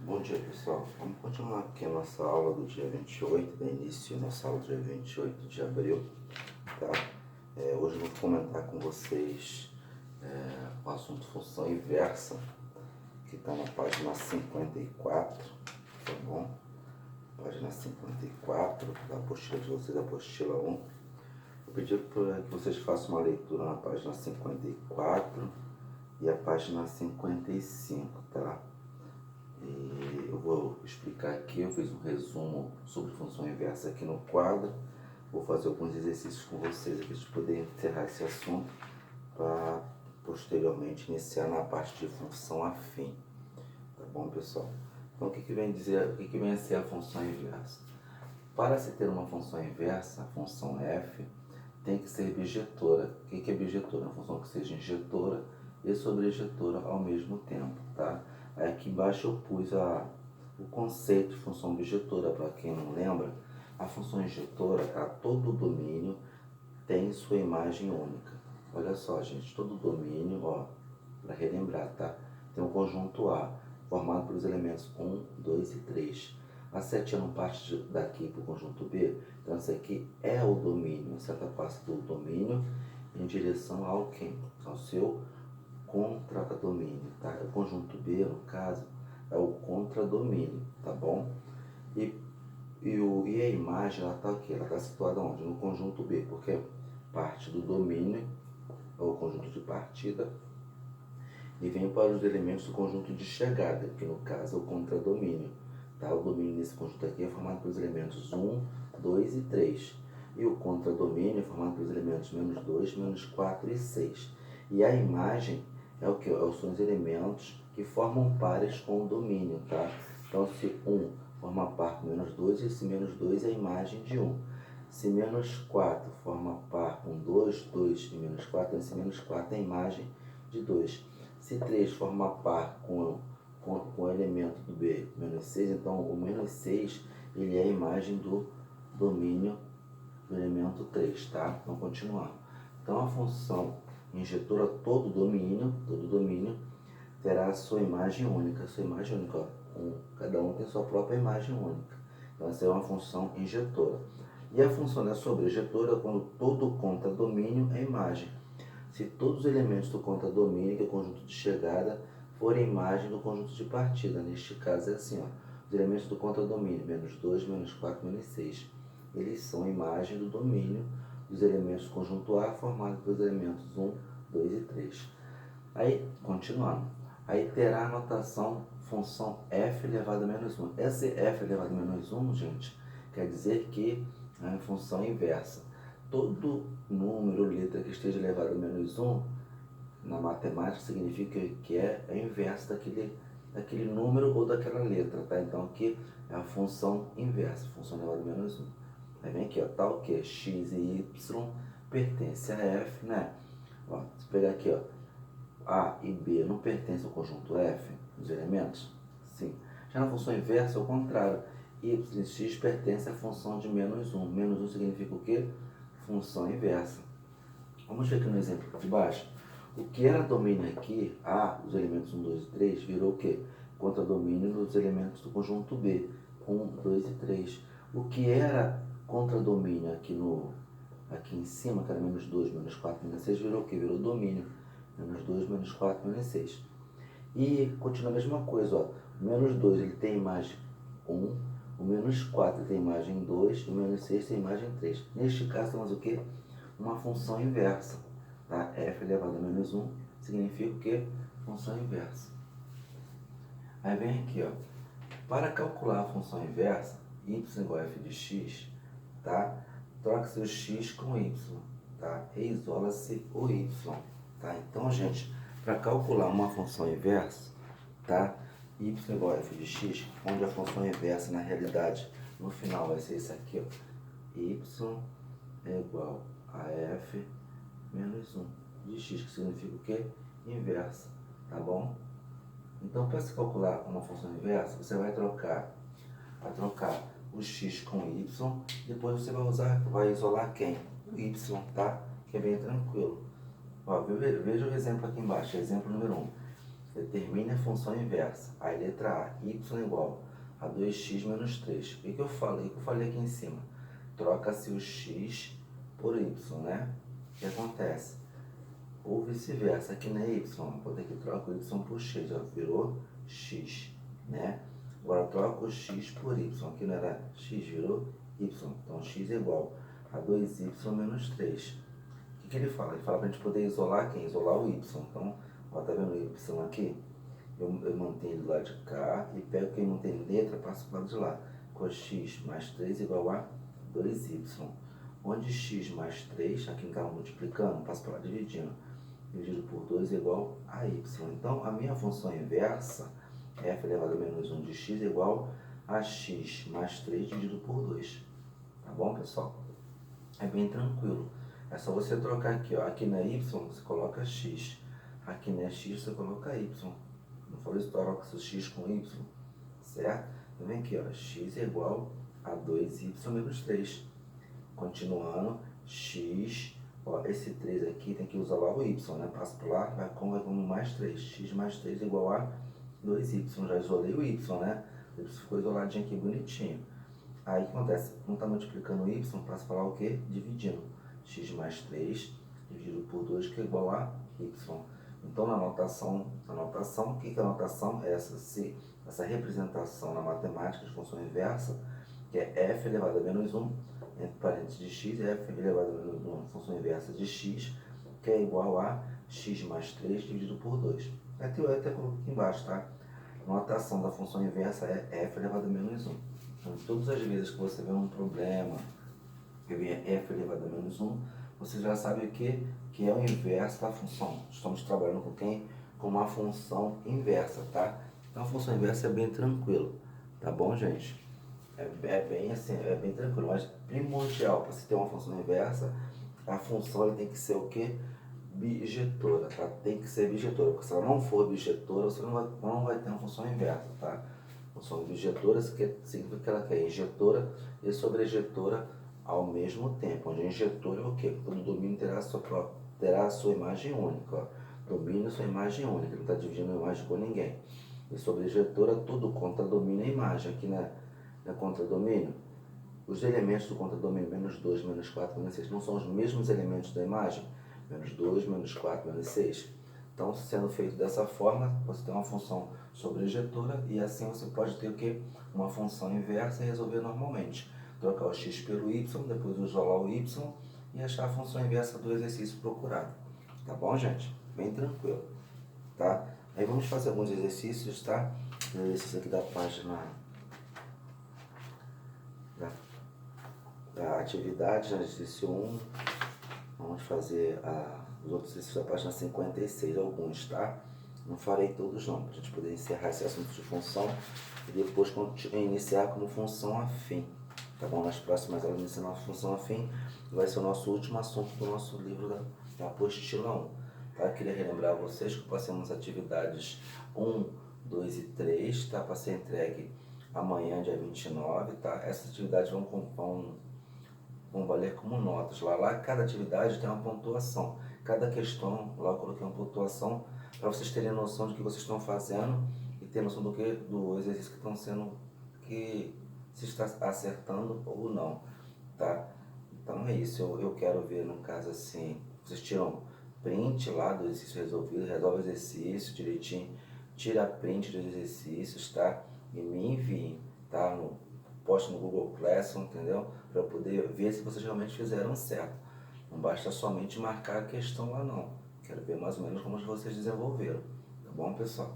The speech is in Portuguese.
Bom dia, pessoal. Vamos continuar aqui a nossa aula do dia 28, início nossa aula do dia 28 de abril, tá? Hoje eu vou comentar com vocês o assunto função inversa, que está na página 54, tá bom? Página 54 da apostila de vocês, apostila 1. Eu pedi para que vocês façam uma leitura na página 54 e a página 55, tá? E eu vou explicar aqui, eu fiz um resumo sobre função inversa aqui no quadro. Vou fazer alguns exercícios com vocês aqui para poder encerrar esse assunto, para posteriormente iniciar na parte de função afim. Tá bom, pessoal? Então, o que vem a ser a função inversa? Para se ter uma função inversa, a função f tem que ser bijetora. O que é bijetora? Uma função que seja injetora e sobrejetora ao mesmo tempo, tá? Aí aqui embaixo eu pus o conceito de função bijetora. Para quem não lembra, a função injetora, todo domínio tem sua imagem única. Olha só, gente, todo domínio, para relembrar, tá? Tem um conjunto A, formado pelos elementos 1, 2 e 3. A setinha não parte daqui para o conjunto B, então esse aqui é o domínio. A seta passa do domínio em direção ao seu contradomínio, tá? O conjunto B, no caso, é o contradomínio, tá bom? E a imagem, ela está aqui, ela está situada onde? No conjunto B, porque parte do domínio, é o conjunto de partida, e vem para os elementos do conjunto de chegada, que no caso é o contradomínio, tá? O domínio nesse conjunto aqui é formado pelos elementos 1, 2 e 3. E o contradomínio é formado pelos elementos menos 2, menos 4 e 6. E a imagem é o que? São os elementos que formam pares com o domínio, tá? Então, se 1 forma par com menos 2, esse menos 2 é a imagem de 1. Se menos 4 forma par com 2, 2 e menos 4, esse menos 4 é a imagem de 2. Se 3 forma par com o elemento do B, menos 6, então o menos 6 ele é a imagem do domínio do elemento 3, tá? Então, continuando. Então, a função injetora, todo domínio terá a sua imagem única. Cada um tem sua própria imagem única. Então, essa é uma função injetora. E a função da sobrejetora, quando todo contradomínio é imagem. Se todos os elementos do contradomínio, que é o conjunto de chegada, forem imagem do conjunto de partida. Neste caso é assim, os elementos do contradomínio, menos 2, menos 4, menos 6, eles são imagem do domínio dos elementos do conjunto A, formado pelos elementos 1, 2 e 3. Aí, continuando, aí terá a notação função f elevado a menos 1. Essa f elevado a menos 1, gente, quer dizer que é a função inversa. Todo número, letra que esteja elevado a menos 1, na matemática, significa que é a inversa daquele número ou daquela letra, tá? Então, aqui é a função inversa, função elevada a menos 1. Aí vem aqui, tal que x e y pertence a f, né? Se pegar aqui, A e B não pertencem ao conjunto F, os elementos? Sim. Já na função inversa é o contrário. Y e x pertencem à função de menos 1. Menos 1 significa o quê? Função inversa. Vamos ver aqui no exemplo de baixo. O que era domínio aqui, A, os elementos 1, 2 e 3, virou o quê? Contradomínio dos elementos do conjunto B, 1, 2 e 3. O que era contradomínio aqui em cima, que era menos 2, menos 4, menos 6, virou o quê? Virou domínio. Menos 2, menos 4, menos 6. E continua a mesma coisa, O menos 2 ele tem imagem 1, o menos 4 tem imagem 2, o menos 6 tem imagem 3. Neste caso, temos o quê? Uma função inversa, tá? F elevado a menos 1 significa o quê? Função inversa. Aí vem aqui, para calcular a função inversa, y igual a f de x, tá? Troca-se o x com y, tá? E isola-se o y. Tá? Então, gente, para calcular uma função inversa, tá? Y igual a f de x, onde a função inversa, na realidade, no final vai ser isso aqui, Y é igual a f menos 1 de x, que significa o quê? Inversa, tá bom? Então, para se calcular uma função inversa, você vai trocar o x com y, depois você vai isolar quem? O y, tá? Que é bem tranquilo. Veja o exemplo aqui embaixo, exemplo número 1. Determine a função inversa. Aí letra A, y igual a 2x menos 3. O que eu falei? O que eu falei aqui em cima? Troca-se o x por y, né? O que acontece? Ou vice-versa, aqui não é y, vou ter que trocar o y por x, já virou x, né? Agora troca o x por y, aqui não era x, virou y, então x é igual a 2y menos 3. O que ele fala? Ele fala para a gente poder isolar quem? Isolar o y. Então, ó, tá vendo o y aqui? Eu mantenho ele do lado de cá e pego quem não tem letra, passo para o lado de lá. Com x mais 3 igual a 2y. Onde x mais 3, aqui não estava multiplicando, passo para lá dividindo. Dividido por 2 é igual a y. Então, a minha função inversa, f elevado a menos 1 de x, é igual a x mais 3 dividido por 2. Tá bom, pessoal? É bem tranquilo. É só você trocar aqui, ó. Aqui na y, você coloca x. Aqui na x, você coloca y. Não falei isso, troca o x com y, certo? Então, vem aqui, ó. X é igual a 2y menos 3. Continuando, x... Ó, esse 3 aqui tem que usar lá o y, né? Passa por lá, vai como mais 3. X mais 3 é igual a 2y. Já isolei o y, né? O y ficou isoladinho aqui, bonitinho. Aí o que acontece? Não está multiplicando o y, passa para lá o quê? Dividindo. X mais 3 dividido por 2, que é igual a y. Então, na notação, o que é a notação? É essa representação na matemática de função inversa, que é f elevado a menos 1, entre parênteses de x, f elevado a menos 1, função inversa de x, que é igual a x mais 3 dividido por 2. Eu até coloquei aqui embaixo, tá? A notação da função inversa é f elevado a menos 1. Então, todas as vezes que você vê um problema, que vem f elevado a menos 1, você já sabe o que é o inverso da função. Estamos trabalhando com quem? Com uma função inversa, tá? Então, a função inversa é bem tranquilo, tá bom, gente? É bem assim, é bem tranquilo, mas primordial para você ter uma função inversa, a função ela tem que ser o quê? Bijetora, tá? Tem que ser bijetora, porque se ela não for bijetora, você não vai ter uma função inversa, tá? Função bijetora significa que ela quer injetora e sobrejetora ao mesmo tempo, onde a injetora é o quê? Todo domínio terá a sua imagem única, ó. Domínio é sua imagem única, não está dividindo a imagem com ninguém. E sobrejetora, tudo contra domínio é imagem, aqui na contradomínio, os elementos do contradomínio, menos 2, menos 4, menos 6, não são os mesmos elementos da imagem? Menos 2, menos 4, menos 6. Então, sendo feito dessa forma, você tem uma função sobrejetora e assim você pode ter o quê? Uma função inversa e resolver normalmente. Trocar o x pelo y, depois isolar o y e achar a função inversa do exercício procurado. Tá bom, gente? Bem tranquilo, tá? Aí vamos fazer alguns exercícios, tá? Exercício aqui da página... da atividade, exercício 1, vamos fazer os outros exercícios da página 56, alguns, tá? Não farei todos não, para a gente poder encerrar esse assunto de função e depois iniciar como função afim, tá bom? Nas próximas aulas ensinar a função afim, vai ser o nosso último assunto do nosso livro da apostila 1, tá? Eu queria relembrar a vocês que passamos atividades 1, 2 e 3, tá? Para ser entregue amanhã, dia 29, tá? Essas atividades vão valer como notas. Lá cada atividade tem uma pontuação. Cada questão, lá eu coloquei uma pontuação para vocês terem noção de que vocês estão fazendo e ter noção do exercício que estão sendo, que se está acertando ou não, tá? Então é isso, eu quero ver, no caso assim, vocês tiram print lá do exercício resolvido, resolve o exercício direitinho, tira print dos exercícios, tá? E me enviem, tá? Poste no Google Classroom, entendeu? Para eu poder ver se vocês realmente fizeram certo. Não basta somente marcar a questão lá não. Quero ver mais ou menos como vocês desenvolveram. Tá bom, pessoal?